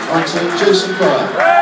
On to Jason Pryor.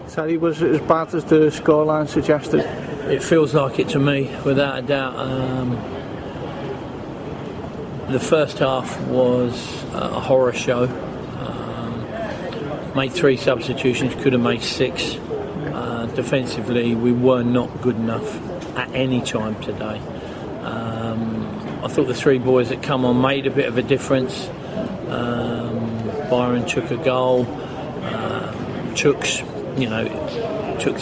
Terry, was it as bad as the scoreline suggested? It feels like it to me, without a doubt. The first half was a horror show. Made 3 substitutions, could have made 6. Defensively, we were not good enough at any time today. I thought the 3 boys that come on made a bit of a difference. Byron took a goal. Chooks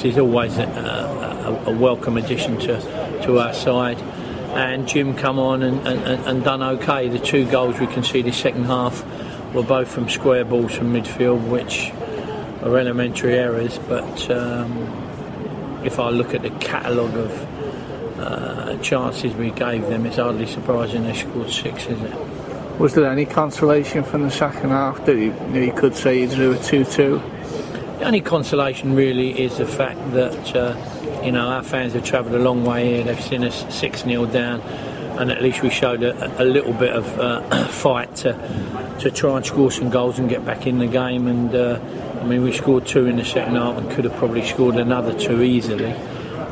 is always a welcome addition to our side, and Jim come on and done okay. The 2 goals we conceded second half were both from square balls from midfield, which are elementary errors, but if I look at the catalogue of chances we gave them, it's hardly surprising they scored 6, is it? Was there any consolation from the second half that you could say you drew a 2-2? The only consolation really is the fact that our fans have travelled a long way here. They've seen us 6-0 down, and at least we showed a little bit of fight to try and score some goals and get back in the game. And we scored 2 in the second half and could have probably scored another 2 easily.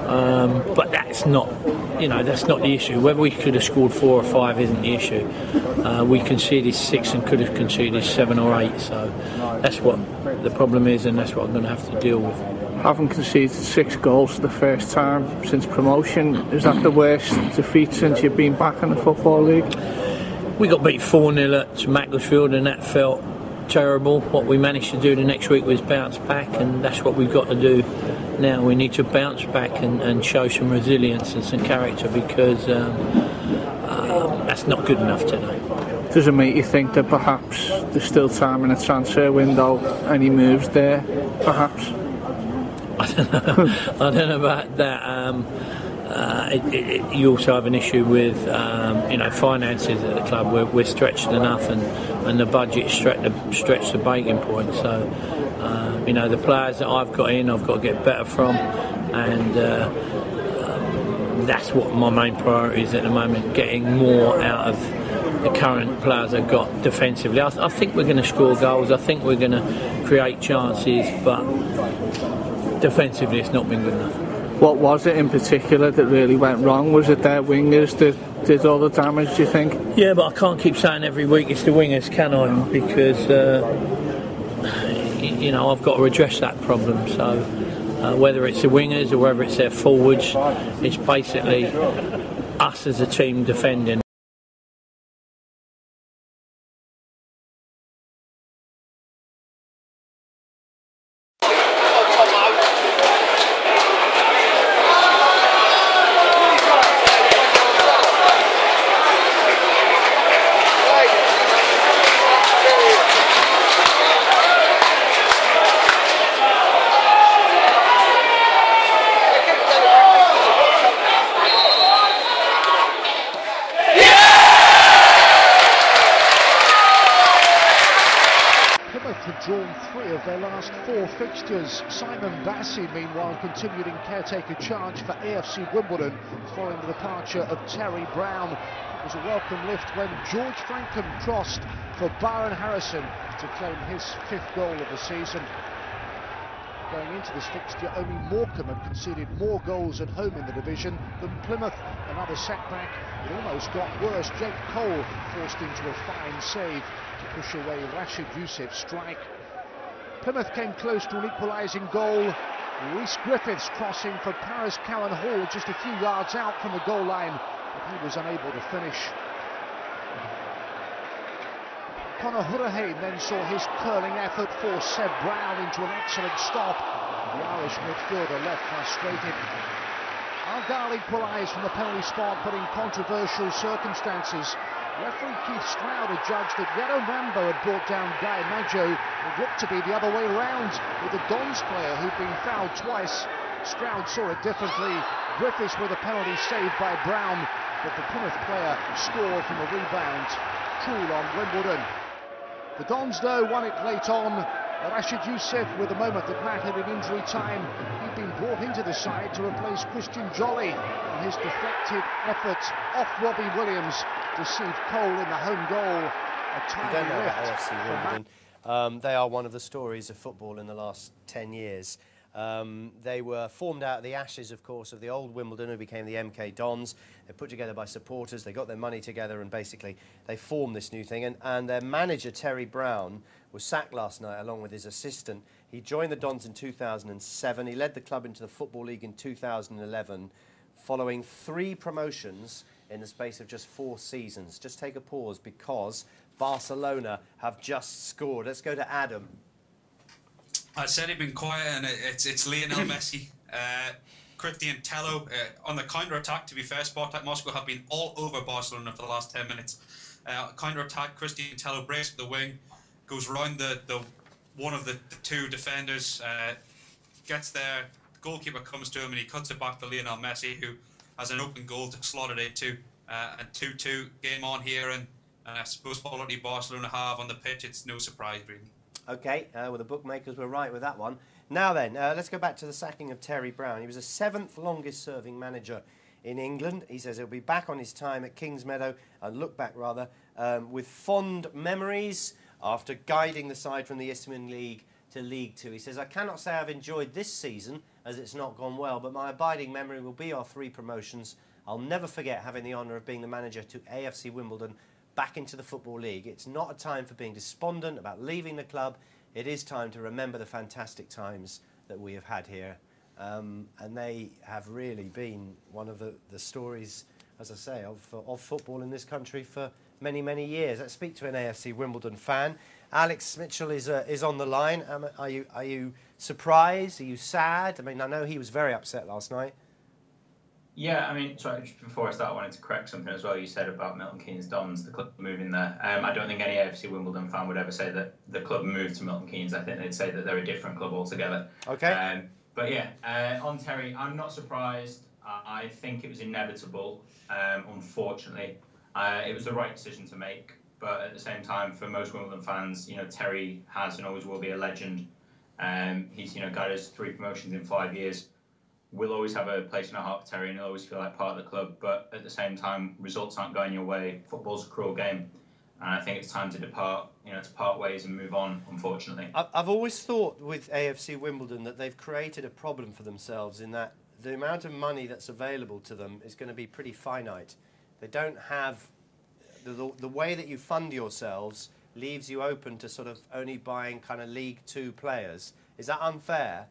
But that's not the issue. Whether we could have scored 4 or 5 isn't the issue. We conceded 6 and could have conceded 7 or 8. So that's what the problem is, and that's what I'm going to have to deal with. Having conceded 6 goals for the first time since promotion, is that the worst defeat since you've been back in the Football League? We got beat 4-0 at Macclesfield, and that felt terrible. What we managed to do the next week was bounce back, and that's what we've got to do now. We need to bounce back and show some resilience and some character, because that's not good enough today. Does it make you think that perhaps there's still time in a transfer window? Any moves there, perhaps? I don't know about that. You also have an issue with finances at the club. We're stretched enough, and the budget stretched the breaking point. So the players that I've got to get better from, and that's what my main priority is at the moment: getting more out of the current players have got defensively. I think we're going to score goals. I think we're going to create chances, but defensively it's not been good enough. What was it in particular that really went wrong? Was it their wingers that did all the damage, do you think? Yeah, but I can't keep saying every week it's the wingers, can I? Because you know, I've got to address that problem. So whether it's the wingers or whether it's their forwards, it's basically us as a team defending. Drawn 3 of their last 4 fixtures. Simon Bassey, meanwhile, continued in caretaker charge for AFC Wimbledon following the departure of Terry Brown. It was a welcome lift when George Frankham crossed for Byron Harrison to claim his 5th goal of the season. Going into this fixture, only Morecambe had conceded more goals at home in the division than Plymouth. Another setback. It almost got worse. Jake Cole forced into a fine save to push away Rashid Youssef's strike. Plymouth came close to an equalising goal. Rhys Griffiths crossing for Paris Cowan Hall just a few yards out from the goal line, but he was unable to finish. Conor Hurricane then saw his curling effort force Seb Brown into an excellent stop. The Irish midfielder left frustrated. Argyle equalised from the penalty spot, but in controversial circumstances. Referee Keith Stroud had judged that Yero Mambo had brought down Guy Maggio. It looked to be the other way round, with the Dons player who'd been fouled twice. Stroud saw it differently. Griffiths with a penalty saved by Brown, but the Plymouth player scored from a rebound. Cool on Wimbledon. The Dons, though, won it late on. Rashid Youssef with a moment that mattered in injury time. He'd been brought into the side to replace Christian Jolly, and his deflected effort off Robbie Williams deceived Cole in the home goal. A tiny don't know lift about AFC Wimbledon. They are one of the stories of football in the last 10 years. They were formed out of the ashes, of course, of the old Wimbledon, who became the MK Dons. They're put together by supporters. They got their money together and basically they formed this new thing. And their manager, Terry Brown, was sacked last night along with his assistant. He joined the Dons in 2007. He led the club into the Football League in 2011, following 3 promotions in the space of just 4 seasons. Just take a pause because Barcelona have just scored. Let's go to Adam. I said he'd been quiet, and it's Lionel Messi. Christian Tello on the counter-attack, to be fair, Spartak Moscow have been all over Barcelona for the last 10 minutes. Counter-attack, Christian Tello breaks the wing, goes round the one of the 2 defenders, gets there, the goalkeeper comes to him and he cuts it back to Lionel Messi, who has an open goal to slot it into. And 2-2 game on here, and I suppose quality Barcelona have on the pitch, it's no surprise really. OK, well, the bookmakers were right with that one. Now then, let's go back to the sacking of Terry Brown. He was the 7th longest-serving manager in England. He says he'll be back on his time at Kingsmeadow, and look back rather, with fond memories after guiding the side from the Isthmian League to League 2. He says, I cannot say I've enjoyed this season as it's not gone well, but my abiding memory will be our 3 promotions. I'll never forget having the honour of being the manager to AFC Wimbledon back into the Football League. It's not a time for being despondent about leaving the club. It is time to remember the fantastic times that we have had here. And they have really been one of the stories, as I say, of football in this country for many, many years. Let's speak to an AFC Wimbledon fan. Alex Mitchell is on the line. Are you surprised? Are you sad? I mean, I know he was very upset last night. Yeah, I mean, sorry, just before I start, I wanted to correct something as well. You said about Milton Keynes Dons, the club moving there. I don't think any AFC Wimbledon fan would ever say that the club moved to Milton Keynes. I think they'd say that they're a different club altogether. Okay. But yeah, on Terry, I'm not surprised. I think it was inevitable, unfortunately. It was the right decision to make. But at the same time, for most Wimbledon fans, you know, Terry has and always will be a legend. He's, you know, got us 3 promotions in 5 years. will always have a place in our heart for Terry and he'll always feel like part of the club. But at the same time, results aren't going your way. Football's a cruel game. And I think it's time to depart, to part ways and move on, unfortunately. I've always thought with AFC Wimbledon that they've created a problem for themselves in that the amount of money that's available to them is going to be pretty finite. They don't have... The way that you fund yourselves leaves you open to sort of only buying kind of League Two players. Is that unfair?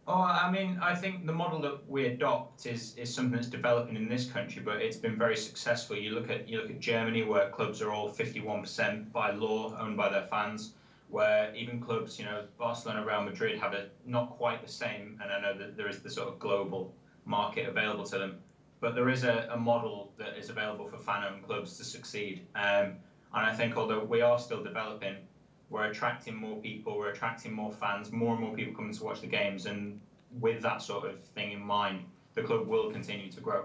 Oh, I mean, I think the model that we adopt is something that's developing in this country, but it's been very successful. You look at Germany, where clubs are all 51% by law owned by their fans, where even clubs, Barcelona, Real Madrid have not quite the same, and I know that there is the sort of global market available to them, but there is a model that is available for fan-owned clubs to succeed. And I think although we are still developing, we're attracting more people, we're attracting more fans, more and more people coming to watch the games, and with that sort of thing in mind, the club will continue to grow.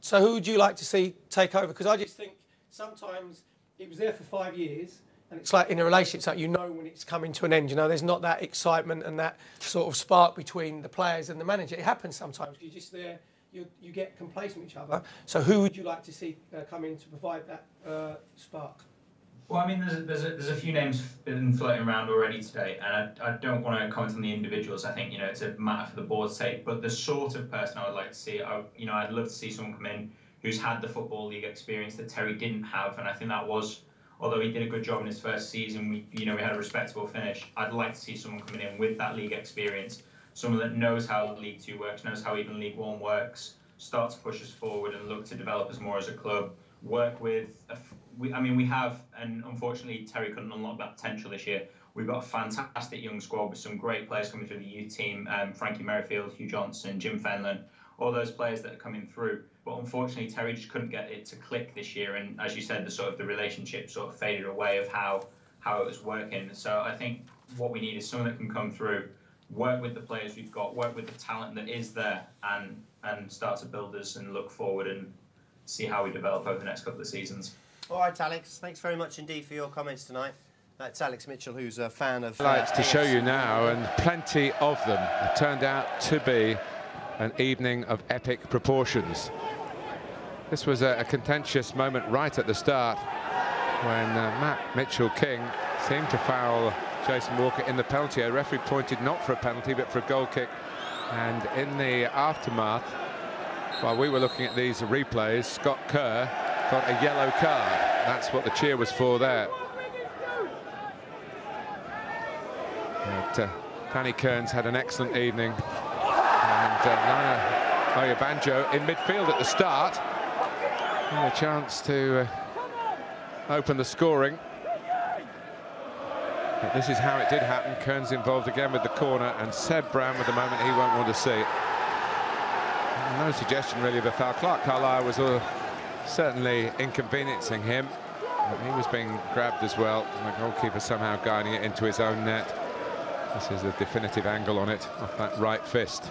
So who would you like to see take over? Because I just think sometimes it was there for 5 years, and it's like in a relationship, it's like when it's coming to an end. There's not that excitement and that sort of spark between the players and the manager. It happens sometimes. You're just there, you get complacent with each other. So who would you like to see come in to provide that spark? Well, I mean, there's a few names been floating around already today, and I don't want to comment on the individuals. I think it's a matter for the board's sake. But the sort of person I would like to see, I'd love to see someone come in who's had the Football League experience that Terry didn't have, and I think that was, although he did a good job in his first season, we had a respectable finish. I'd like to see someone coming in with that league experience, someone that knows how League Two works, knows how even League One works, start to push us forward and look to develop us more as a club. Work with, we have, and unfortunately Terry couldn't unlock that potential this year. We've got a fantastic young squad with some great players coming through the youth team, Frankie Merrifield, Hugh Johnson, Jim Fenlon, all those players that are coming through. But unfortunately Terry just couldn't get it to click this year, and as you said, the relationship sort of faded away of how it was working. So I think what we need is someone that can come through, work with the players we've got, work with the talent that is there, and start to build us and look forward and see how we develop over the next couple of seasons. All right, Alex, thanks very much indeed for your comments tonight. That's Alex Mitchell, who's a fan of... Highlights to show you now, and plenty of them. It turned out to be an evening of epic proportions. This was a contentious moment right at the start when Matt Mitchell-King seemed to foul Jason Walker in the penalty area. Referee pointed not for a penalty but for a goal kick, and in the aftermath, while we were looking at these replays, Scott Kerr got a yellow card. That's what the cheer was for there. But Danny Kearns had an excellent evening, and Nana Oyebanjo in midfield at the start, and a chance to open the scoring. But this is how it did happen. Kearns involved again with the corner, and Seb Brown with the moment he won't want to see. No suggestion really of a foul. Clark Carlisle was certainly inconveniencing him, but he was being grabbed as well, and the goalkeeper somehow guiding it into his own net. This is a definitive angle on it off that right fist.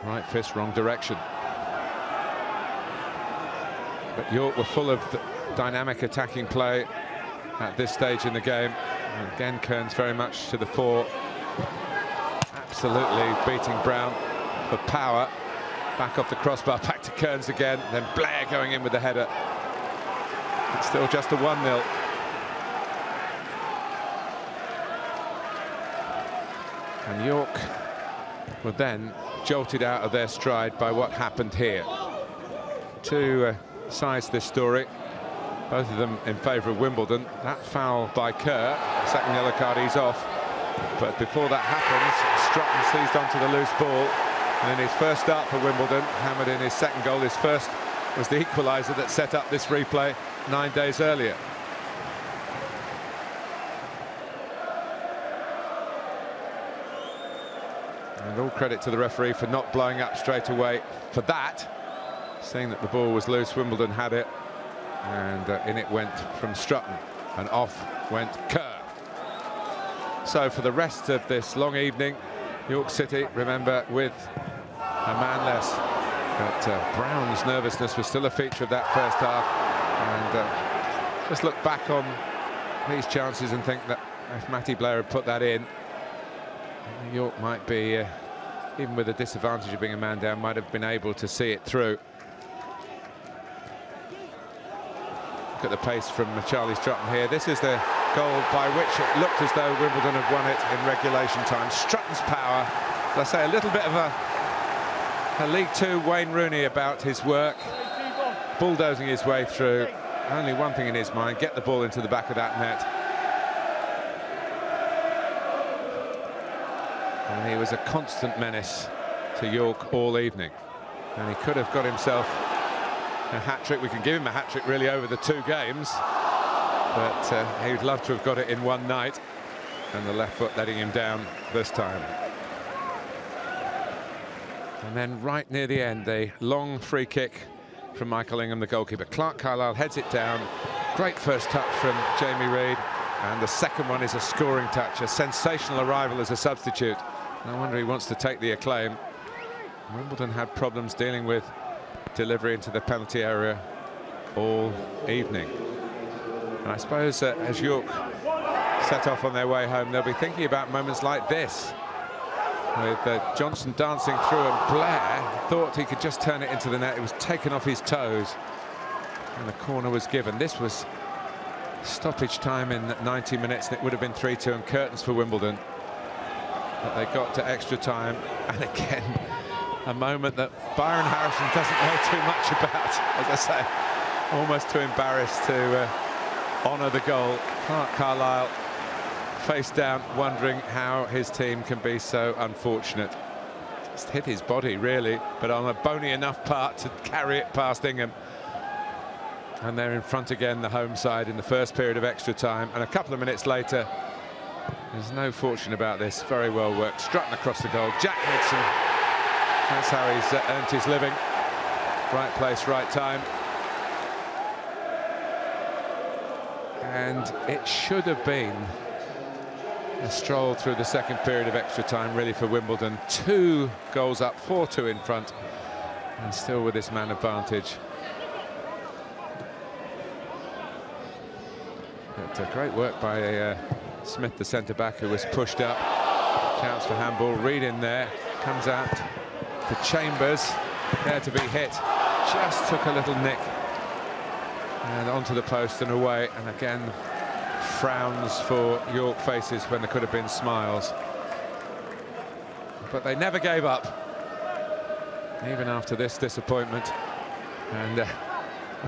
Right fist, wrong direction. But York were full of dynamic attacking play at this stage in the game. And again, Kearns very much to the fore, absolutely beating Brown for power. Back off the crossbar, back to Kearns again, then Blair going in with the header. It's still just a 1-0. And York were then jolted out of their stride by what happened here. Two sides to this story, both of them in favour of Wimbledon. That foul by Kerr, second yellow card, he's off. But before that happens, Strutton seized onto the loose ball. And in his first start for Wimbledon, hammered in his second goal. His first was the equaliser that set up this replay 9 days earlier. And all credit to the referee for not blowing up straight away for that. Seeing that the ball was loose, Wimbledon had it. And in it went from Strutton. And off went Kerr. So for the rest of this long evening, York City, remember, with a man less. But Brown's nervousness was still a feature of that first half. And just look back on these chances and think that if Matty Blair had put that in, York might be even with the disadvantage of being a man down, might have been able to see it through. Look at the pace from Charlie Strutton here. This is the goal by which it looked as though Wimbledon had won it in regulation time. Strutton's power, as I say, a little bit of a League Two Wayne Rooney about his work, bulldozing his way through. Only one thing in his mind, get the ball into the back of that net. And he was a constant menace to York all evening. And he could have got himself a hat-trick. We can give him a hat-trick really over the 2 games. But he'd love to have got it in one night. And the left foot letting him down this time. And then right near the end, a long free kick from Michael Ingham, the goalkeeper. Clark Carlisle heads it down. Great first touch from Jamie Reid. And the second one is a scoring touch, a sensational arrival as a substitute. No wonder he wants to take the acclaim. Wimbledon had problems dealing with delivery into the penalty area all evening. And I suppose as York set off on their way home, they'll be thinking about moments like this, with Johnson dancing through, and Blair thought he could just turn it into the net. It was taken off his toes, and the corner was given. This was stoppage time in 90 minutes, and it would have been 3-2 and curtains for Wimbledon. But they got to extra time, and again, a moment that Byron Harrison doesn't know too much about. As I say, almost too embarrassed to honour the goal. Clark Carlisle face down, wondering how his team can be so unfortunate. Just hit his body, really, but on a bony enough part to carry it past Ingham. And they're in front again, the home side, in the first period of extra time. And a couple of minutes later, there's no fortune about this. Very well worked. Strutton across the goal. Jack Hudson. That's how he's earned his living. Right place, right time. And it should have been a stroll through the second period of extra time, really, for Wimbledon. 2 goals up, 4-2 in front, and still with this man advantage. But great work by Smith, the centre-back, who was pushed up. Chance for handball. Reid in there. Comes out to Chambers. There to be hit. Just took a little nick. And onto the post and away. And again, frowns for York faces when there could have been smiles. But they never gave up, even after this disappointment. And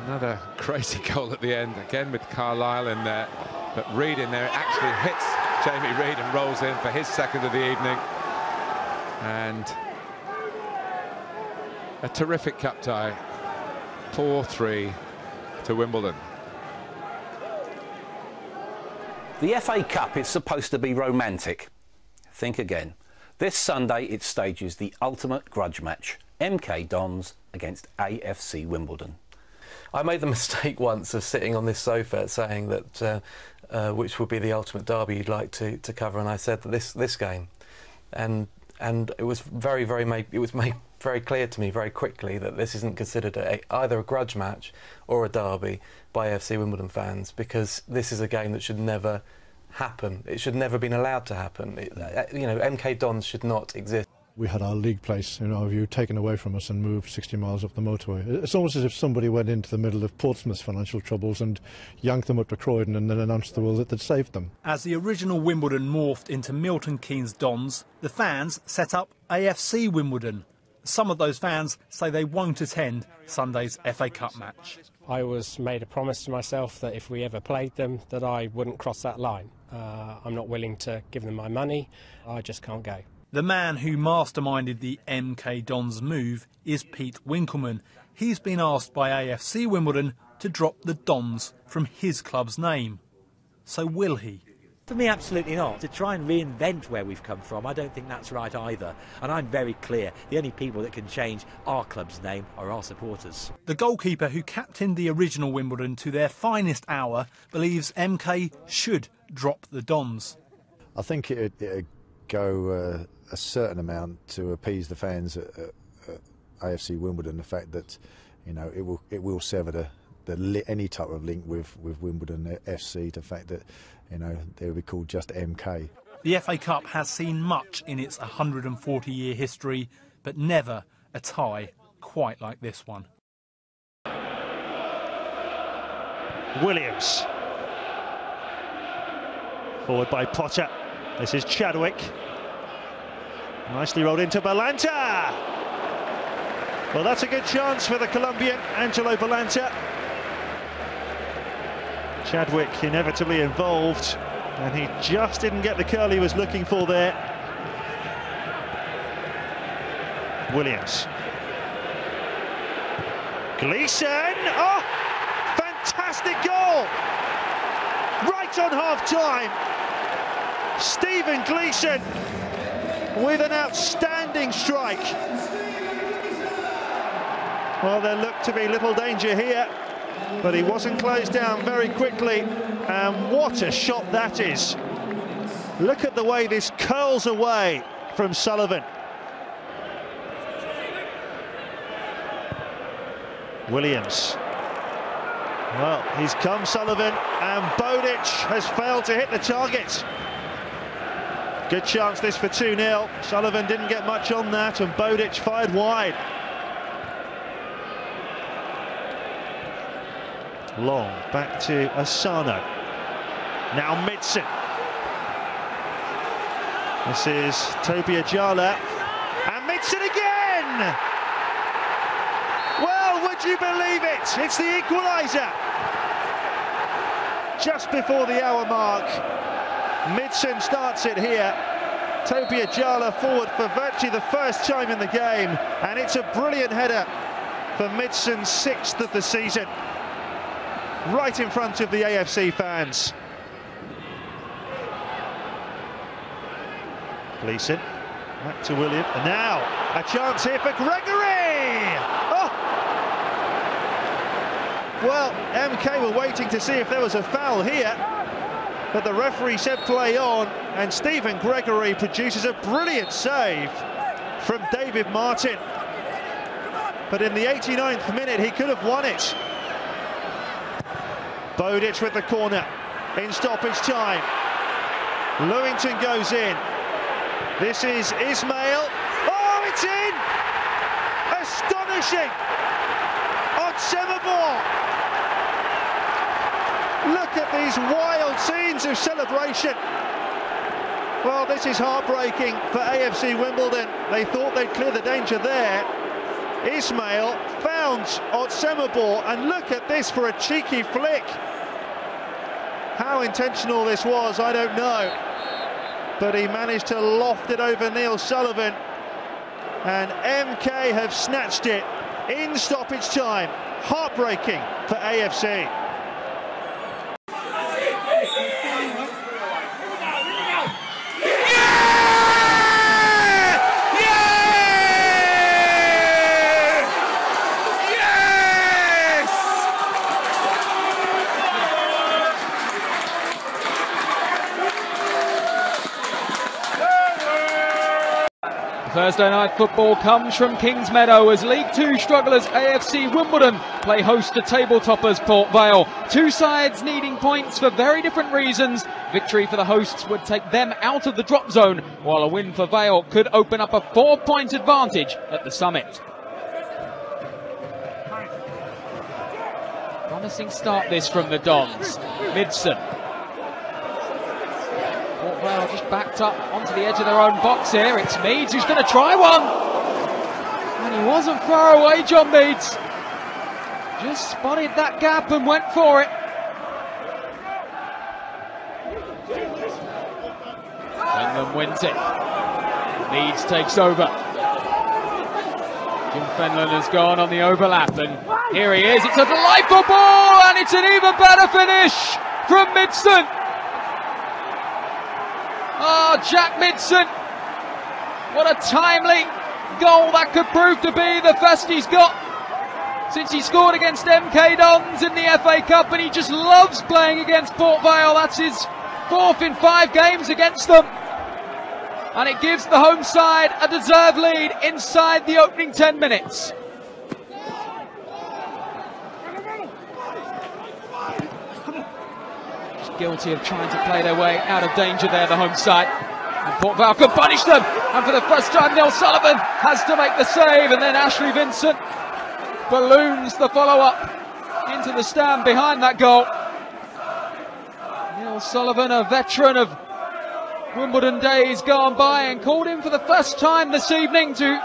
another crazy goal at the end, again with Carlisle in there. But Reid in there actually hits Jamie Reid and rolls in for his second of the evening. And a terrific cup tie, 4-3 to Wimbledon. The FA Cup is supposed to be romantic. Think again. This Sunday it stages the ultimate grudge match. MK Dons against AFC Wimbledon. I made the mistake once of sitting on this sofa saying that which would be the ultimate derby you'd like to cover, and I said that this game, and it was made very clear to me very quickly that this isn't considered either a grudge match or a derby by AFC Wimbledon fans, because this is a game that should never happen. It should never have been allowed to happen. You know, MK Dons should not exist. We had our league place, in our view, taken away from us and moved 60 miles up the motorway. It's almost as if somebody went into the middle of Portsmouth's financial troubles and yanked them up to Croydon and then announced to the world that they'd saved them. As the original Wimbledon morphed into Milton Keynes Dons, the fans set up AFC Wimbledon. Some of those fans say they won't attend Sunday's FA Cup match. I was made a promise to myself that if we ever played them, that I wouldn't cross that line. I'm not willing to give them my money. I just can't go. The man who masterminded the MK Dons move is Pete Winkleman. He's been asked by AFC Wimbledon to drop the Dons from his club's name. So will he? For me, absolutely not. To try and reinvent where we've come from, I don't think that's right either. And I'm very clear, the only people that can change our club's name are our supporters. The goalkeeper who captained the original Wimbledon to their finest hour believes MK should drop the Dons. I think it'd go a certain amount to appease the fans at AFC Wimbledon, the fact that, you know, it will sever any type of link with Wimbledon FC, the fact that, you know, they will be called just MK. The FA Cup has seen much in its 140-year history, but never a tie quite like this one. Williams. Forward by Potter. This is Chadwick. Nicely rolled into Balanta. Well, that's a good chance for the Colombian, Angelo Balanta. Chadwick inevitably involved, and he just didn't get the curl he was looking for there. Williams. Gleeson! Oh! Fantastic goal! Right on half-time. Stephen Gleeson with an outstanding strike. Well, there looked to be little danger here, but he wasn't closed down very quickly. And what a shot that is. Look at the way this curls away from Sullivan. Williams. Well, he's come, Sullivan, and Bodic has failed to hit the target. Good chance this for 2-0. Sullivan didn't get much on that, and Bodic fired wide. Long, back to Asano. Now Midson. This is Toby Ajala, and Midson again! Well, would you believe it? It's the equaliser. Just before the hour mark, Midson starts it here. Toby Ajala forward for virtually the first time in the game, and it's a brilliant header for Midson's 6th of the season. Right in front of the AFC fans. Gleeson, back to William, and now a chance here for Gregory! Oh! Well, MK were waiting to see if there was a foul here, but the referee said play on, and Stephen Gregory produces a brilliant save from David Martin. But in the 89th minute, he could have won it. Bodic with the corner in stoppage time. Lewington goes in. This is Ismail. Oh, it's in! Astonishing! On Semabor. Look at these wild scenes of celebration. Well, this is heartbreaking for AFC Wimbledon. They thought they'd clear the danger there. Ismail found Otsemabor, and look at this for a cheeky flick. How intentional this was, I don't know. But he managed to loft it over Neil Sullivan, and MK have snatched it in stoppage time. Heartbreaking for AFC. Thursday night football comes from Kingsmeadow as League 2 strugglers AFC Wimbledon play host to table toppers Port Vale. Two sides needing points for very different reasons. Victory for the hosts would take them out of the drop zone, while a win for Vale could open up a 4-point advantage at the summit. Promising start this from the Dons. Midson. Port Vale just backed up onto the edge of their own box here. It's Meads who's going to try one. And he wasn't far away, John Meads. Just spotted that gap and went for it. Fenlon wins it. Meads takes over. Jim Fenlon has gone on the overlap, and here he is. It's a delightful ball, and it's an even better finish from Midson. Oh, Jack Midson. What a timely goal that could prove to be. The best he's got since he scored against MK Dons in the FA Cup, and he just loves playing against Port Vale. That's his 4th in 5 games against them. And it gives the home side a deserved lead inside the opening 10 minutes. Just guilty of trying to play their way out of danger there, the home side. And Port Vale could punish them. And for the first time, Neil Sullivan has to make the save. And then Ashley Vincent balloons the follow-up into the stand behind that goal. Neil Sullivan, a veteran of Wimbledon days gone by, and called him for the first time this evening to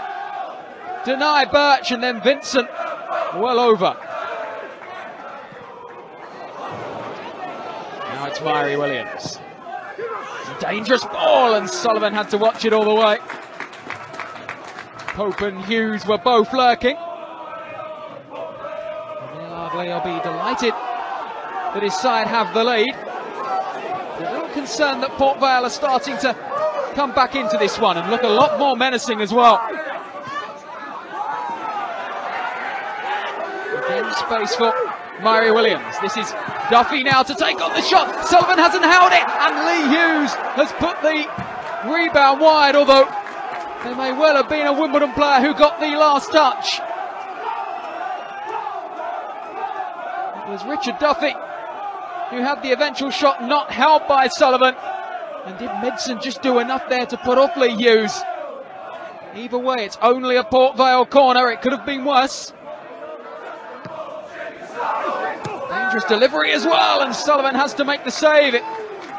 deny Birch, and then Vincent well over. Now it's Myrie Williams. It's a dangerous ball, and Sullivan had to watch it all the way. Pope and Hughes were both lurking. Neil Ardley will be delighted that his side have the lead. A little concerned that Port Vale are starting to come back into this one and look a lot more menacing as well. Again, space for Myrie Williams. This is Duffy now to take on the shot. Sullivan hasn't held it, and Lee Hughes has put the rebound wide, although there may well have been a Wimbledon player who got the last touch. It was Richard Duffy who had the eventual shot not held by Sullivan. And did Midson just do enough there to put off Lee Hughes? Either way, it's only a Port Vale corner. It could have been worse. Dangerous delivery as well, and Sullivan has to make the save. It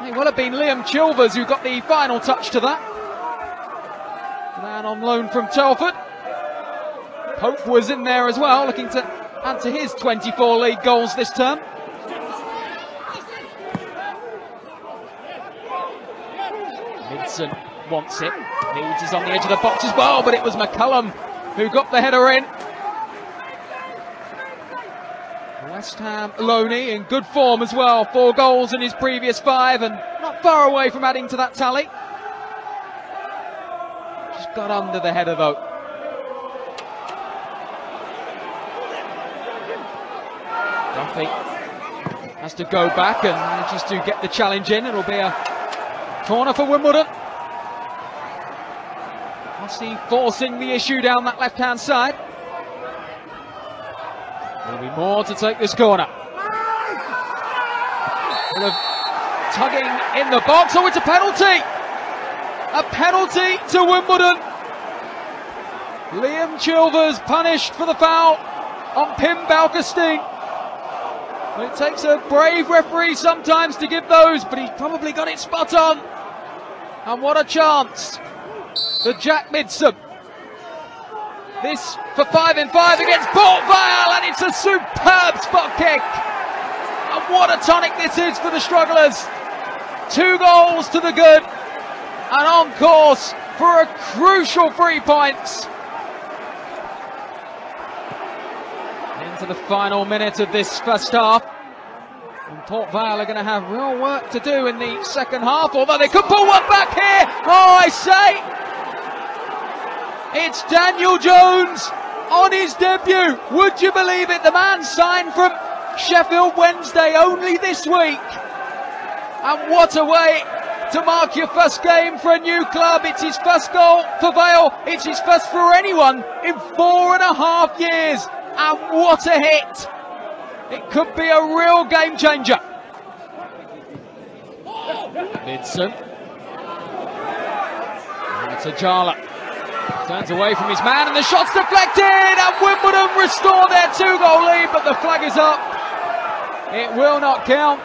may well have been Liam Chilvers who got the final touch to that. Man on loan from Telford. Pope was in there as well, looking to add to his 24 league goals this term. Midson wants it. Needs is on the edge of the box as well, but it was McCullum who got the header in. West Ham Loney in good form as well. 4 goals in his previous 5, and not far away from adding to that tally. Just got under the header though. Duffy has to go back and manages to get the challenge in. It'll be a corner for Wimbledon. Hussey forcing the issue down that left-hand side. There'll be more to take this corner. Tugging in the box. Oh, it's a penalty! A penalty to Wimbledon. Liam Chilvers punished for the foul on Pim Balkestein. It takes a brave referee sometimes to give those, but he's probably got it spot on. And what a chance for Jack Midson. This for 5 in 5 against Port Vale, and it's a superb spot kick. And what a tonic this is for the strugglers. 2 goals to the good, and on course for a crucial 3 points. Into the final minute of this first half. And Port Vale are going to have real work to do in the second half, although they could pull one back here. Oh, I say, it's Daniel Jones on his debut. Would you believe it? The man signed from Sheffield Wednesday only this week. And what a way to mark your first game for a new club. It's his first goal for Vale. It's his first for anyone in 4.5 years. And what a hit. It could be a real game changer. Midson. And it's Ajala. Turns away from his man, and the shot's deflected, and Wimbledon restore their 2-goal lead, but the flag is up. It will not count.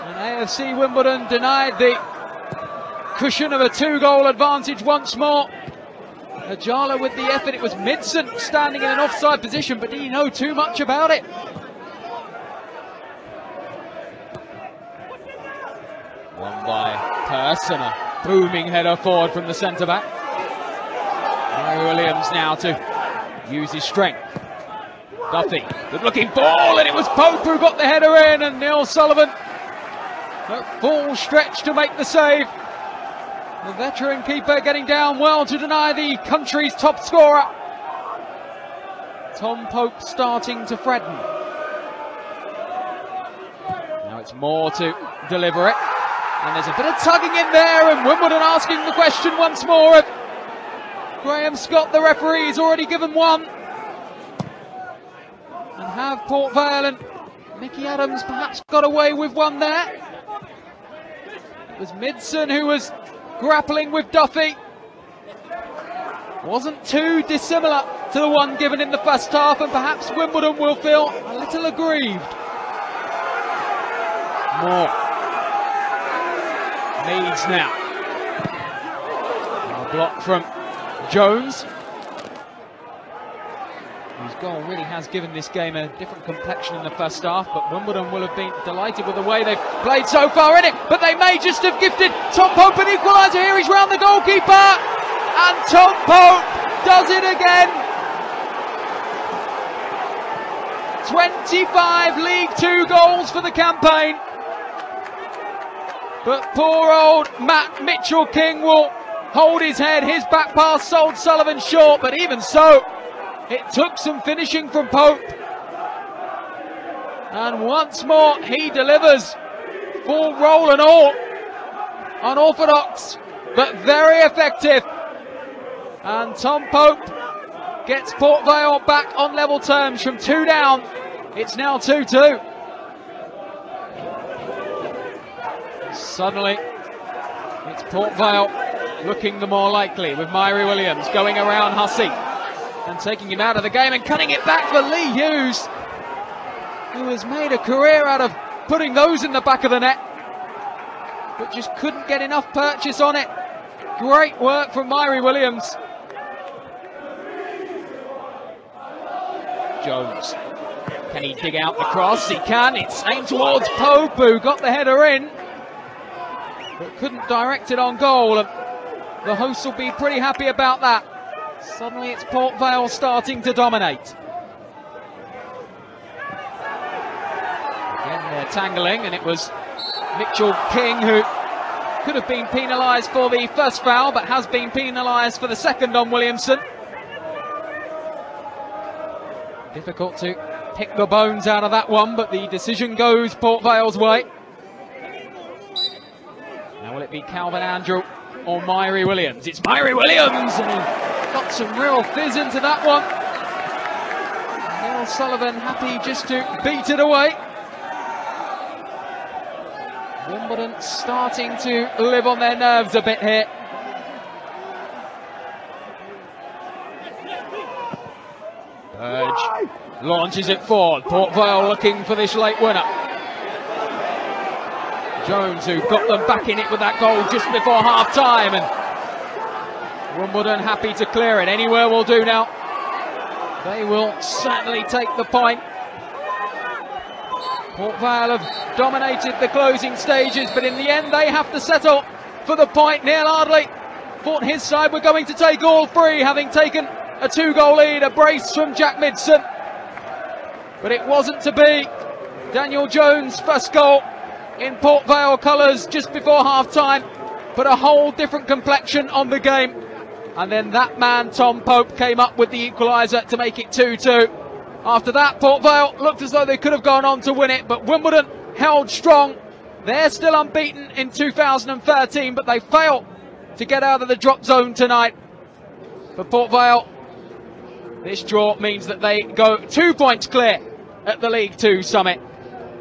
And AFC Wimbledon denied the cushion of a 2-goal advantage once more. Ajala with the effort. It was Midson standing in an offside position, but did he know too much about it? Won by Pearce, and a booming header forward from the centre-back. Myrie Williams now to use his strength. Duffy, good-looking ball, and it was Pope who got the header in, and Neil Sullivan at full stretch to make the save. The veteran keeper getting down well to deny the country's top scorer. Tom Pope starting to threaten. Now it's Moore to deliver it. And there's a bit of tugging in there, and Wimbledon asking the question once more of Graham Scott, the referee. He's already given one. And have Port Vale and Mickey Adams perhaps got away with one there? was Midson who was grappling with Duffy. Wasn't too dissimilar to the one given in the first half, and perhaps Wimbledon will feel a little aggrieved. Moore. Meads now. A block from Jones. Whose goal really has given this game a different complexion in the first half, but Wimbledon will have been delighted with the way they've played so far in it, but they may just have gifted Tom Pope an equaliser. Here he's round the goalkeeper, and Tom Pope does it again. 25 League Two goals for the campaign, but poor old Matt Mitchell-King will hold his head. His back pass sold Sullivan short, but even so, it took some finishing from Pope. And once more, he delivers. Full roll and all. Unorthodox, but very effective. And Tom Pope gets Port Vale back on level terms from 2 down. It's now 2-2. Suddenly, it's Port Vale looking the more likely, with Myrie Williams going around Hussey and taking him out of the game and cutting it back for Lee Hughes, who has made a career out of putting those in the back of the net, but just couldn't get enough purchase on it. Great work from Myrie Williams. Jones, can he dig out the cross? He can. It's aimed towards Pope, who got the header in, but couldn't direct it on goal, and the hosts will be pretty happy about that. Suddenly it's Port Vale starting to dominate. Again they're tangling, and it was Mitchell-King who could have been penalised for the first foul, but has been penalised for the second on Williamson. Difficult to pick the bones out of that one, but the decision goes Port Vale's way. Now will it be Calvin Andrew or Myrie Williams? It's Myrie Williams, and he got some real fizz into that one. Neil Sullivan happy just to beat it away. Wimbledon starting to live on their nerves a bit here. Burge launches it forward. Port Vale looking for this late winner. Jones, who got them back in it with that goal just before half-time, and Wimbledon happy to clear it. Anywhere will do now. They will certainly take the point. Port Vale have dominated the closing stages, but in the end they have to settle for the point. Neil Ardley thought his side were going to take all three, having taken a 2-goal lead, a brace from Jack Midson. But it wasn't to be. Daniel Jones' first goal in Port Vale colours just before half-time put a whole different complexion on the game. And then that man, Tom Pope, came up with the equaliser to make it 2-2. After that, Port Vale looked as though they could have gone on to win it, but Wimbledon held strong. They're still unbeaten in 2013, but they fail to get out of the drop zone tonight. For Port Vale, this draw means that they go 2 points clear at the League Two summit.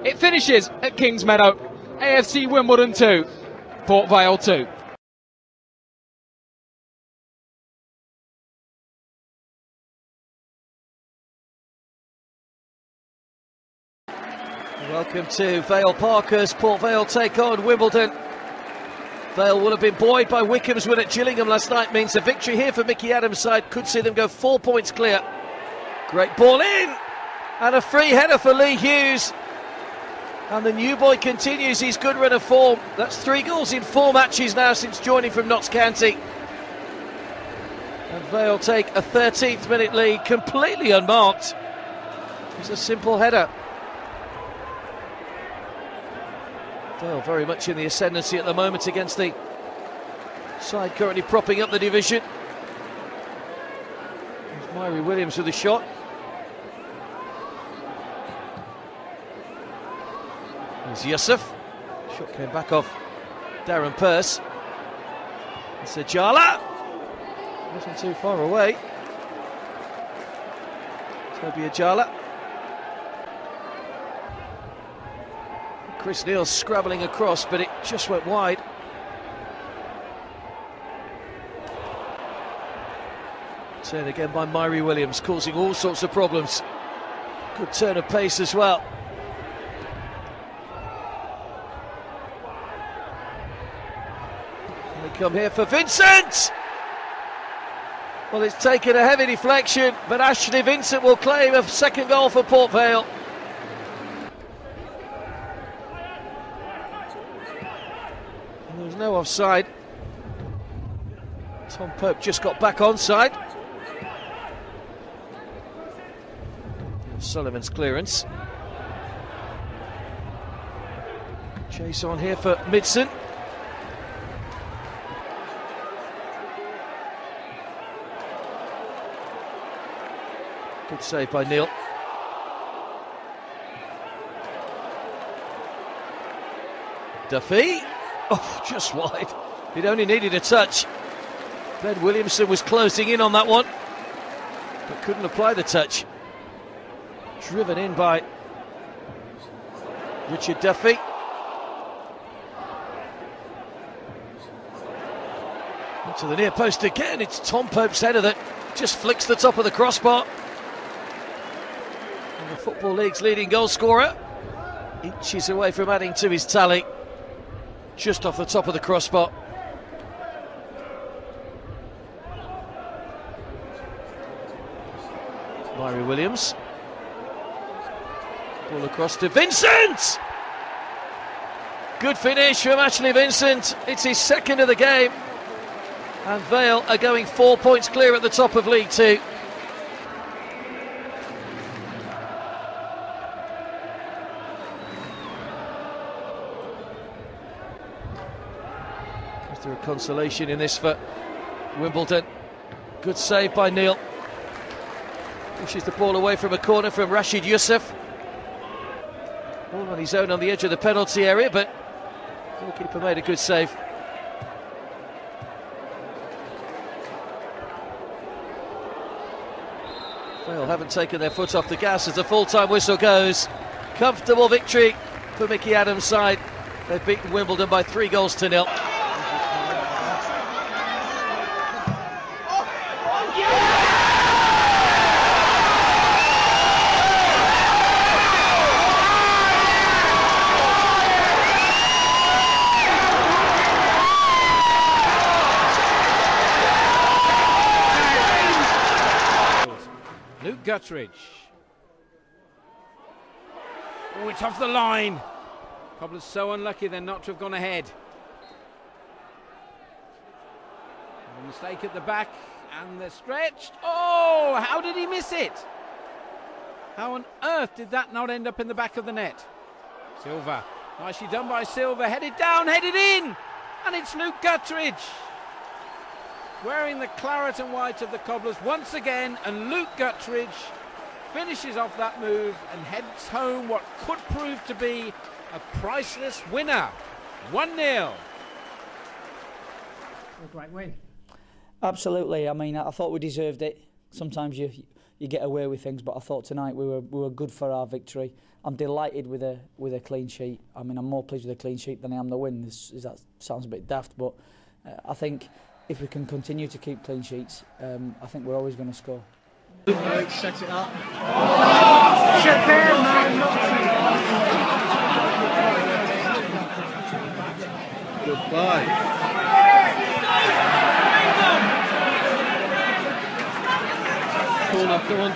It finishes at Kingsmeadow. AFC Wimbledon 2, Port Vale 2. Welcome to Vale Park as Port Vale take on Wimbledon. Vale will have been buoyed by Wycombe's win at Gillingham last night, means a victory here for Mickey Adams' side could see them go 4 points clear. Great ball in, and a free header for Lee Hughes. And the new boy continues his good run of form. That's 3 goals in 4 matches now since joining from Notts County. And Vale take a 13th minute lead, completely unmarked. It's a simple header. Vale very much in the ascendancy at the moment against the side currently propping up the division. There's Myrie Williams with a shot. There's Yusuf. Shot came back off Darren Pearce. It's Ajala. Wasn't too far away. Toby Ajala. Chris Neal scrabbling across, but it just went wide. Turn again by Myrie Williams, causing all sorts of problems. Good turn of pace as well. They come here for Vincent! Well, it's taken a heavy deflection, but Ashley Vincent will claim a second goal for Port Vale. And there's no offside. Tom Pope just got back onside. Sullivan's clearance. Chase on here for Midson. Good save by Neil. Duffy. Oh, just wide. It only needed a touch. Ben Williamson was closing in on that one, but couldn't apply the touch. Driven in by Richard Duffy. To the near post again. It's Tom Pope's header that just flicks the top of the crossbar. And the Football League's leading goal scorer inches away from adding to his tally. Just off the top of the crossbar. Myrie Williams. Ball across to Vincent! Good finish from Ashley Vincent. It's his second of the game. And Vale are going 4 points clear at the top of League Two. Is there a consolation in this for Wimbledon? Good save by Neil. Pushes the ball away from a corner from Rashid Youssef. All on his own on the edge of the penalty area, but the goalkeeper made a good save. Vale haven't taken their foot off the gas as the full-time whistle goes. Comfortable victory for Mickey Adams' side. They've beaten Wimbledon by 3-0. Guttridge. Oh, it's off the line. Cobblers so unlucky they're not to have gone ahead. A mistake at the back, and they're stretched. Oh, how did he miss it? How on earth did that not end up in the back of the net? Silva, nicely done by Silva, headed down, headed in, and it's Luke Guttridge. Wearing the claret and white of the Cobblers once again, and Luke Guttridge finishes off that move and heads home what could prove to be a priceless winner. 1-0. A great win. Absolutely. I mean, I thought we deserved it. Sometimes you get away with things, but I thought tonight we were good for our victory. I'm delighted with a clean sheet. I mean, I'm more pleased with a clean sheet than I am the win. That sounds a bit daft, but I think if we can continue to keep clean sheets, I think we're always going to score. Set it up. Goodbye. Corner, come on.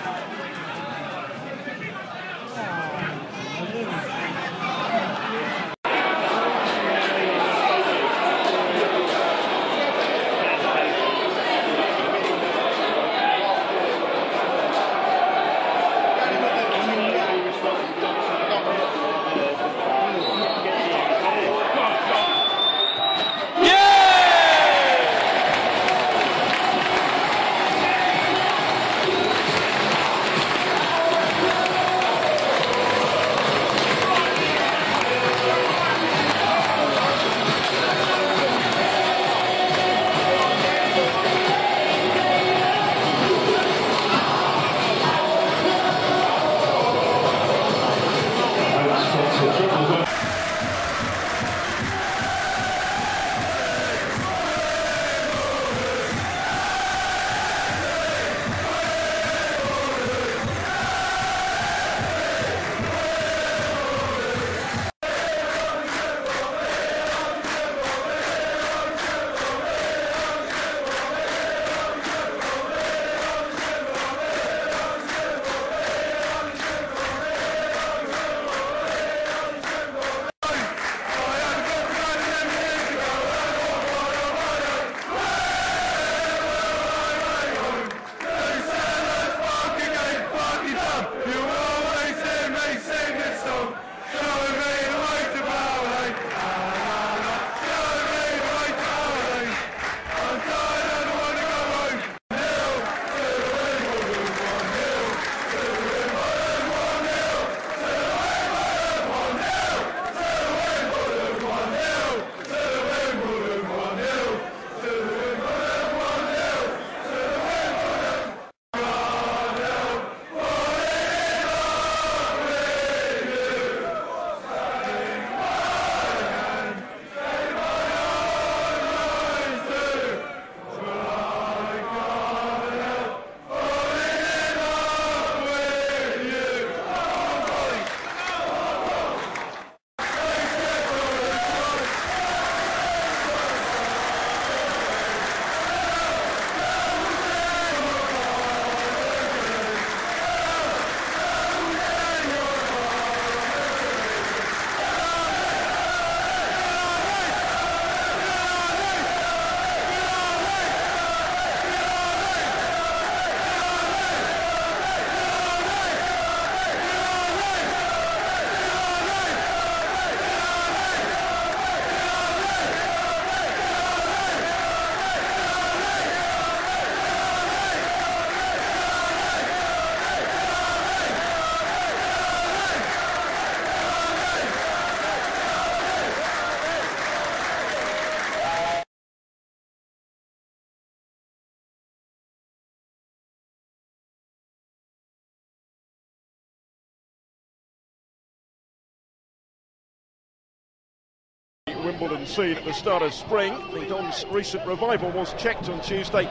Wimbledon scene at the start of spring. The Dons' recent revival was checked on Tuesday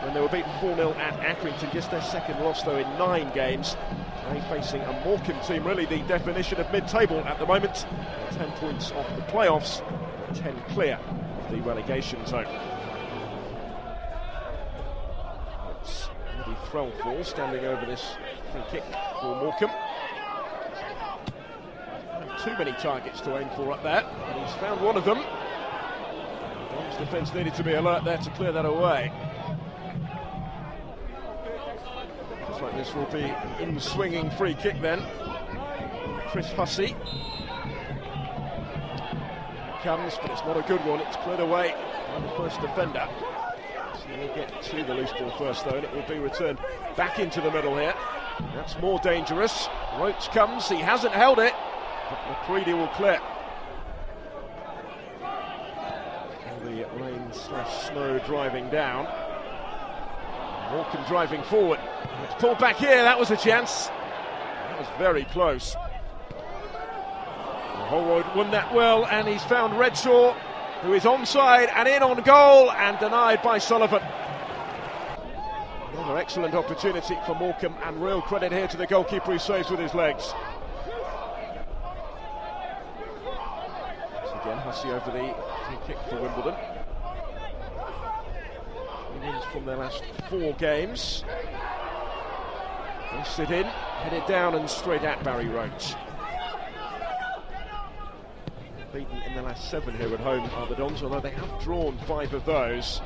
when they were beaten 4-0 at Accrington, just their second loss though in 9 games. They facing a Morecambe team, really the definition of mid-table at the moment. 10 points off the playoffs, 10 clear of the relegation zone. It's Eddie Threlfall standing over this free kick for Morecambe. Too many targets to aim for up there, and he's found one of them. Dons' defence needed to be alert there to clear that away. Looks like this will be an in-swinging free kick then. Chris Hussey. Comes, but it's not a good one. It's cleared away by the first defender. So we'll get to the loose ball first though, and it will be returned back into the middle here. That's more dangerous. Roach comes, he hasn't held it, but McCready will clear. And the rain/snow driving down. Morecambe driving forward. It's pulled back here, that was a chance. That was very close. Holroyd won that well, and he's found Redshaw, who is onside and in on goal, and denied by Sullivan. Another excellent opportunity for Morecambe, and real credit here to the goalkeeper who saves with his legs. Once again, Hussey over the free kick for Wimbledon. 3 wins from their last 4 games. They sit in, headed down and straight at Barry Roach. Beaten in the last 7 here at home are the Dons, although they have drawn 5 of those.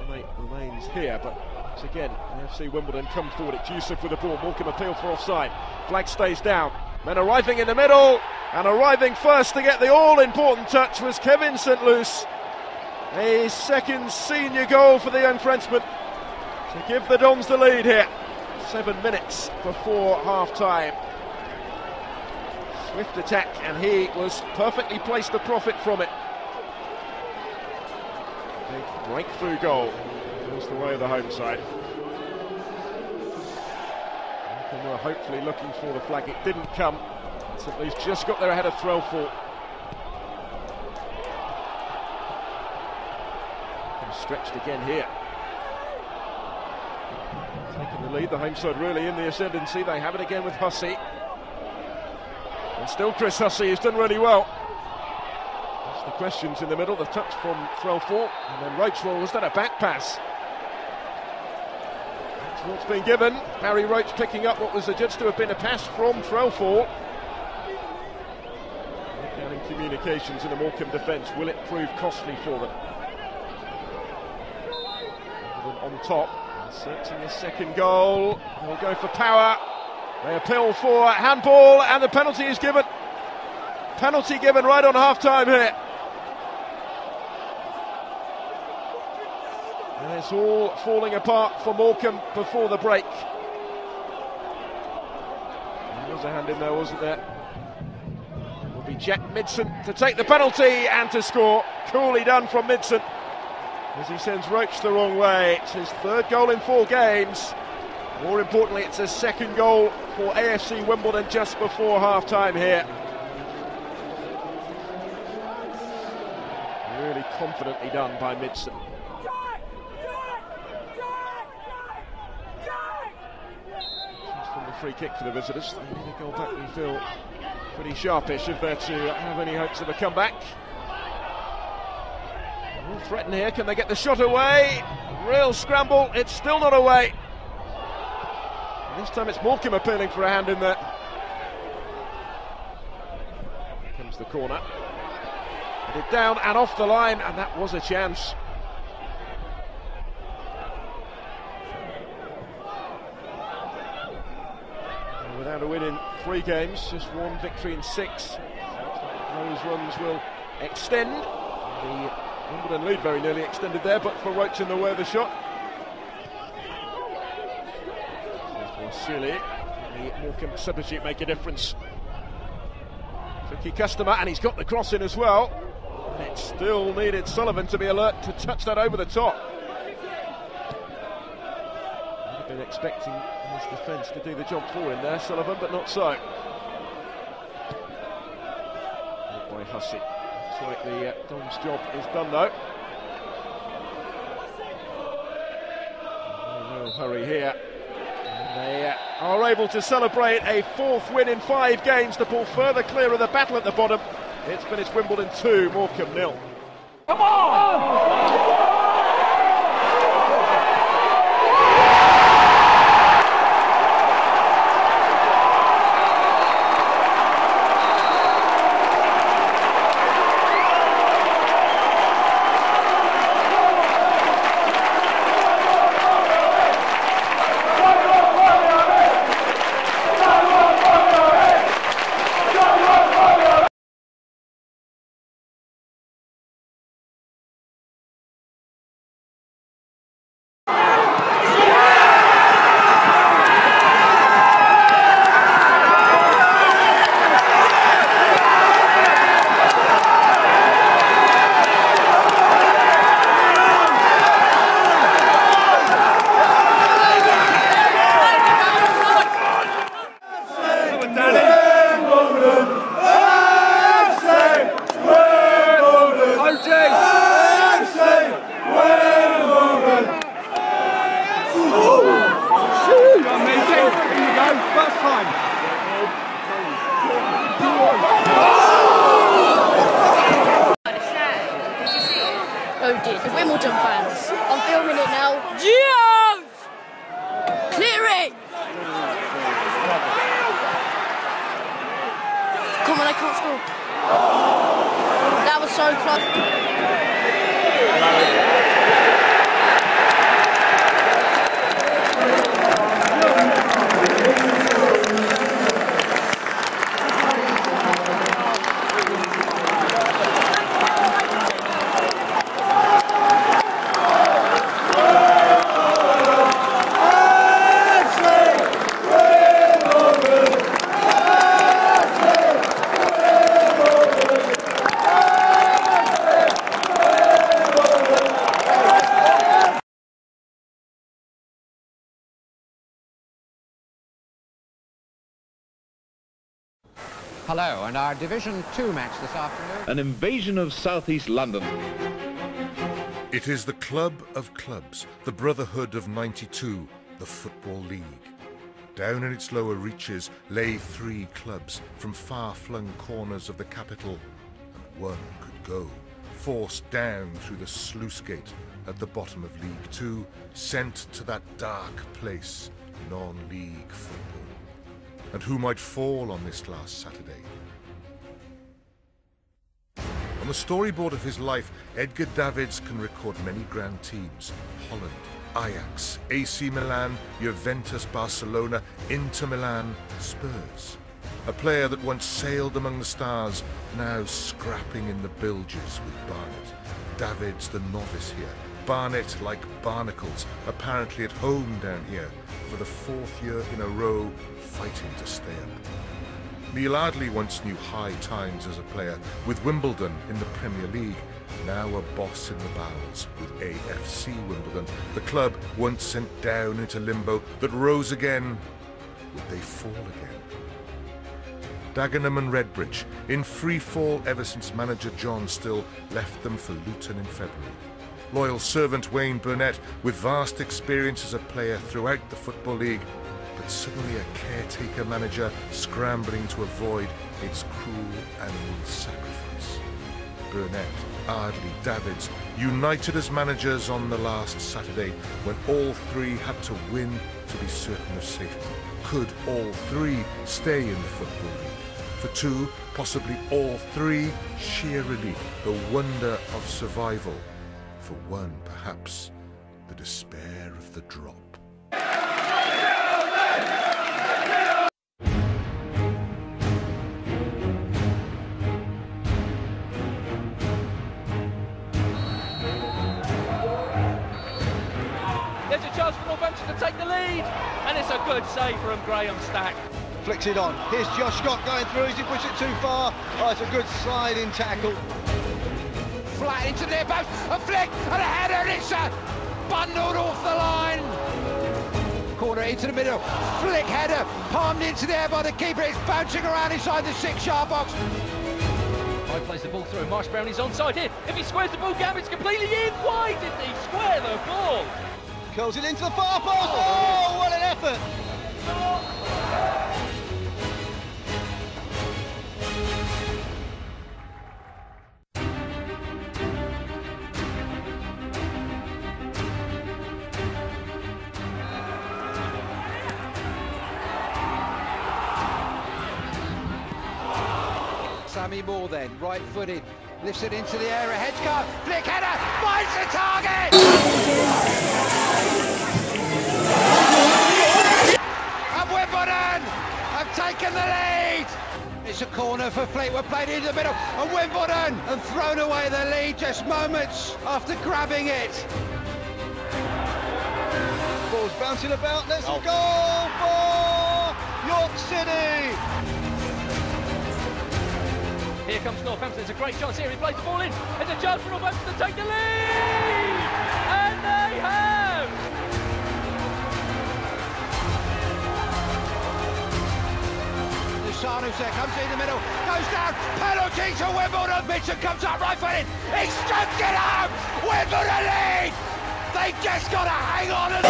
The remains here, but once again, AFC Wimbledon come forward. It's Yusuf with the ball. Morecambe appeal for offside. Flag stays down. Men arriving in the middle, and arriving first to get the all-important touch was Kevin St. Luce. A second senior goal for the young Frenchman to give the Dons the lead here. 7 minutes before half-time. Swift attack, and he was perfectly placed to profit from it. Big breakthrough goal. Goes the way of the home side. And we're hopefully looking for the flag. It didn't come. St. Luce just got there ahead of Threlfall. Stretched again here. Taking the lead, the home side really in the ascendancy. They have it again with Hussey. And still Chris Hussey has done really well. That's the questions in the middle. The touch from Threlfall, and then Roach. Well, was that a back pass? That's what's been given. Barry Roach picking up what was adjudged to have been a pass from Threlfall. Down in communications in the Morecambe defence. Will it prove costly for them? On top, searching a second goal. They'll go for power. They appeal for handball, and the penalty is given. Penalty given right on half-time here. And it's all falling apart for Morecambe before the break. There was a hand in there, wasn't there? It will be Jack Midson to take the penalty and to score. Coolly done from Midson, as he sends Roach the wrong way. It's his 3rd goal in 4 games. More importantly, it's a 2nd goal for AFC Wimbledon just before half-time here. Really confidently done by Midson. From the free kick for the visitors. They need a goal back. We feel pretty sharpish if they're to have any hopes of a comeback. Threaten here, can they get the shot away? Real scramble, it's still not away. And this time it's Morecambe appealing for a hand in there. Here comes the corner. Headed down and off the line, and that was a chance. And without a win in 3 games, just 1 victory in 6. Those runs will extend. The Wimbledon lead very nearly extended there, but for Roach in the way of the shot. Silly, the Morecambe substitute make a difference. Tricky customer, and he's got the cross in as well. And it still needed Sullivan to be alert to touch that over the top. Would have been expecting his defence to do the job for him there, Sullivan, but not so. By Hussey. Looks like the Dom's job is done though. No hurry here. And they are able to celebrate a 4th win in 5 games to pull further clear of the battle at the bottom. It's finished Wimbledon 2, Morecambe 0. Come on! The Wimbledon fans. I'm filming it now. Geos! Clear it! Come on, I can't score. That was so close. Hello, and our Division 2 match this afternoon. An invasion of southeast London. It is the club of clubs, the brotherhood of 92, the Football League. Down in its lower reaches lay 3 clubs from far-flung corners of the capital, and one could go, forced down through the sluice gate at the bottom of League 2, sent to that dark place, non-league football. And who might fall on this last Saturday? On the storyboard of his life, Edgar Davids can record many grand teams: Holland, Ajax, AC Milan, Juventus, Barcelona, Inter Milan, Spurs. A player that once sailed among the stars, now scrapping in the bilges with Barnet. Davids the novice here. Barnet like barnacles, apparently at home down here, for the 4th year in a row, fighting to stay up. Neil Ardley once knew high times as a player, with Wimbledon in the Premier League, now a boss in the bowels with AFC Wimbledon, the club once sent down into limbo that rose again. Would they fall again? Dagenham and Redbridge, in free fall ever since manager John Still left them for Luton in February. Loyal servant Wayne Burnett, with vast experience as a player throughout the Football League, but suddenly a caretaker manager scrambling to avoid its cruel annual sacrifice. Burnett, Ardley, Davids, united as managers on the last Saturday, when all 3 had to win to be certain of safety. Could all 3 stay in the Football League? For 2, possibly all 3, sheer relief, the wonder of survival. For 1, perhaps, the despair of the drop. There's a chance for Northampton to take the lead, and it's a good save from Graham Stack. Flicks it on. Here's Josh Scott going through. Has he pushed it too far? Oh, it's a good sliding tackle. Flat into their post, a flick and a header, and it's bundled off the line. Corner into the middle, flick header, palmed into there by the keeper. It's bouncing around inside the 6-yard box. Torquay plays the ball through. Marsh Brown is onside here. If he squares the ball, Gammon's completely in. Why didn't he square the ball? Curls it into the far post. Oh, what an effort! Sammy Moore then, right-footed, lifts it into the air, a Hedgecote, flick header, finds the target! And Wimbledon have taken the lead! It's a corner for Fleetwood, played into the middle, and Wimbledon have thrown away the lead just moments after grabbing it. Ball's bouncing about, there's a goal for York City! Here comes Northampton, it's a great chance here, he plays the ball in, it's a chance for Northampton to take the lead! And they have! Lusanu's there, comes in the middle, goes down, penalty to Wimbledon, Mitchell comes up right footed, he strokes it out! Wimbledon lead! They just got to hang on and...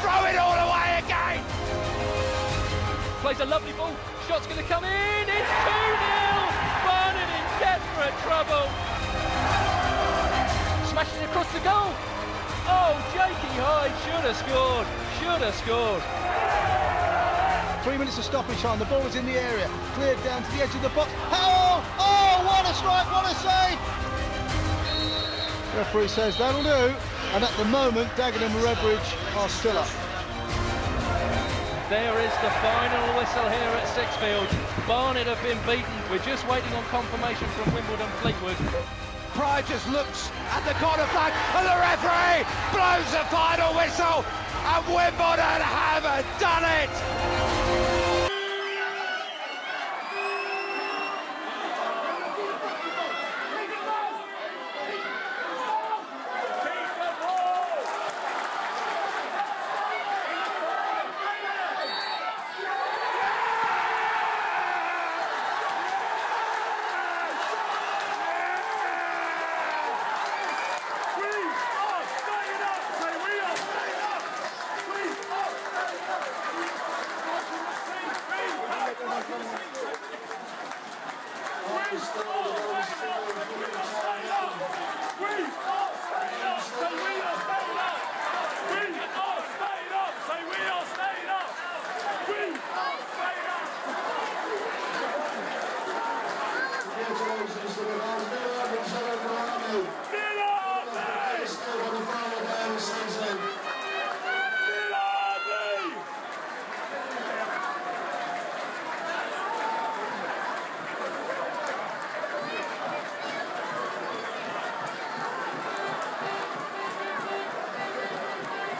Throw it all away again! Plays a lovely ball, shot's going to come in, it's 2-0! Barnet in desperate trouble! Smashes it across the goal! Oh, Jakey Hyde should have scored, should have scored! 3 minutes of stoppage time, the ball was in the area, cleared down to the edge of the box. Howell! Oh, what a strike, what a save! Referee says that'll do, and at the moment, Dagenham and Redbridge are still up. There is the final whistle here at Sixfield. Barnet have been beaten. We're just waiting on confirmation from Wimbledon Fleetwood. Pryor just looks at the corner flag and the referee blows the final whistle and Wimbledon have done it!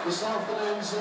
This afternoon's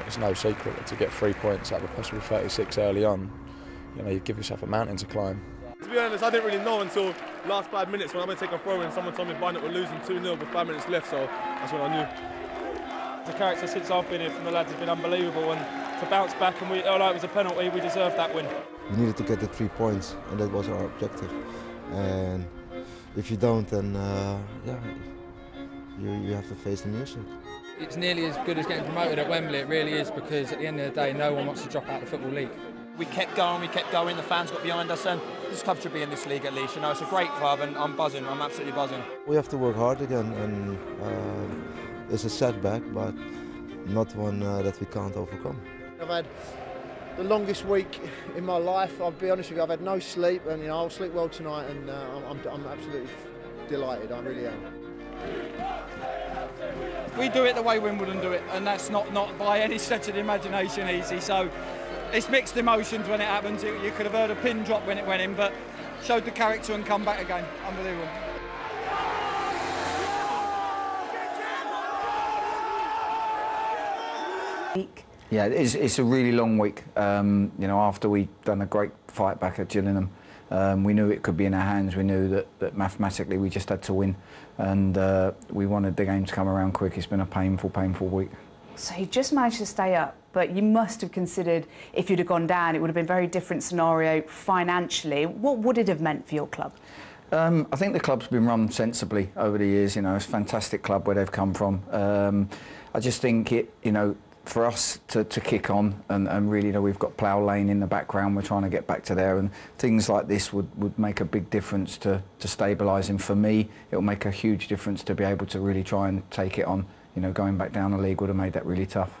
It's no secret that to get 3 points out of a possible 36 early on, you know, you give yourself a mountain to climb. To be honest, I didn't really know until last 5 minutes when I went to take a throw in. Someone told me Barnet were losing 2-0 with 5 minutes left, so that's when I knew. The character since I've been here from the lads has been unbelievable, and to bounce back and although it was a penalty, we deserved that win. We needed to get the 3 points, and that was our objective. And if you don't, then you have to face the music. It's nearly as good as getting promoted at Wembley, it really is, because at the end of the day no one wants to drop out of the Football League. We kept going, the fans got behind us, and this club should be in this league at least. You know, it's a great club and I'm buzzing, I'm absolutely buzzing. We have to work hard again, and it's a setback, but not one that we can't overcome. I've had the longest week in my life, I'll be honest with you. I've had no sleep, and you know, I'll sleep well tonight, and I'm absolutely delighted, I really am. We do it the way Wimbledon do it, and that's not by any stretch of the imagination easy, so it's mixed emotions when it happens. You could have heard a pin drop when it went in, but showed the character and come back again. Unbelievable. Yeah, it's a really long week. You know, after we'd done a great fight back at Gillingham, we knew it could be in our hands. We knew that mathematically we just had to win, and we wanted the game to come around quick. It's been a painful week. So you just managed to stay up, but you must have considered if you'd have gone down, it would have been a very different scenario financially. What would it have meant for your club? I think the club's been run sensibly over the years. You know, it's a fantastic club where they've come from. I just think for us to kick on and really, you know, we've got Plough Lane in the background, we're trying to get back to there, and things like this would make a big difference to stabilising. For me, it'll make a huge difference to be able to really try and take it on. You know, going back down the league would have made that really tough.